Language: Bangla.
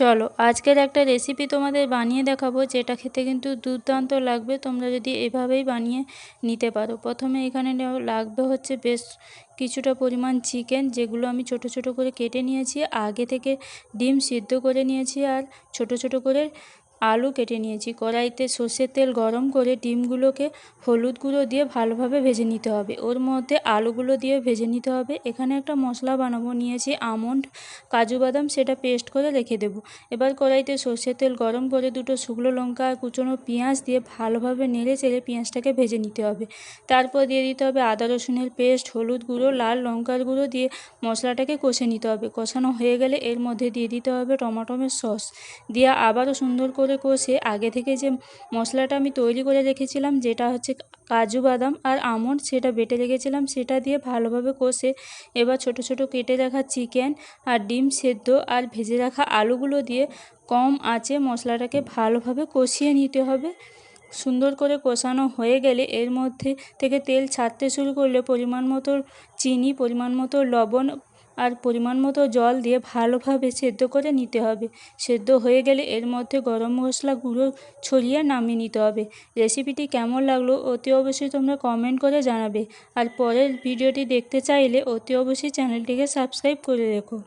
চলো আজকের একটা রেসিপি তোমাদের বানিয়ে দেখাবো, যেটা খেতে কিন্তু দুর্দান্ত লাগবে। তোমরা যদি এভাবেই বানিয়ে নিতে পারো। প্রথমে এখানে লাগবে হচ্ছে বেশ কিছুটা পরিমাণ চিকেন, যেগুলো আমি ছোট ছোট করে কেটে নিয়েছি। আগে থেকে ডিম সিদ্ধ করে নিয়েছি আর ছোট ছোট করে আলু কেটে নিয়েছি। কড়াইতে সর্ষের তেল গরম করে ডিমগুলোকে হলুদ গুঁড়ো দিয়ে ভালোভাবে ভেজে নিতে হবে। ওর মধ্যে আলুগুলো দিয়ে ভেজে নিতে হবে। এখানে একটা মশলা বানাবো, নিয়েছি আমন্ড, কাজু বাদাম, সেটা পেস্ট করে রেখে দেবো। এবার কড়াইতে সর্ষের তেল গরম করে দুটো শুকনো লঙ্কা আর কুচনো পেঁয়াজ দিয়ে ভালোভাবে নেড়ে চেড়ে পেঁয়াজটাকে ভেজে নিতে হবে। তারপর দিয়ে দিতে হবে আদা রসুনের পেস্ট, হলুদ গুঁড়ো, লাল লঙ্কার গুঁড়ো দিয়ে মশলাটাকে কষে নিতে হবে। কষানো হয়ে গেলে এর মধ্যে দিয়ে দিতে হবে টমেটোর সস, দিয়ে আবারও সুন্দর করে কষে আগে থেকে যে মশলাটা আমি তৈরি করে রেখেছিলাম, যেটা হচ্ছে কাজু বাদাম আর আমন্ড, সেটা বেটে রেখেছিলাম, সেটা দিয়ে ভালোভাবে কষে এবার ছোট ছোট কেটে রাখা চিকেন আর ডিম সেদ্ধ আর ভেজে রাখা আলুগুলো দিয়ে কম আঁচে মশলাটাকে ভালোভাবে কষিয়ে নিতে হবে। সুন্দর করে কষানো হয়ে গেলে এর মধ্যে থেকে তেল ছাড়তে শুরু করলে পরিমাণ মতো চিনি, পরিমাণ মতো লবণ আর পরিমাণ মতো জল দিয়ে ভালোভাবে সেদ্ধ করে নিতে হবে। সেদ্ধ হয়ে গেলে এর মধ্যে গরম মশলা গুঁড়ো ছড়িয়ে নামিয়ে নিতে হবে। রেসিপিটি কেমন লাগলো অতি অবশ্যই তোমরা কমেন্ট করে জানাবে। আর পরের ভিডিওটি দেখতে চাইলে অতি অবশ্যই চ্যানেলটিকে সাবস্ক্রাইব করে রেখো।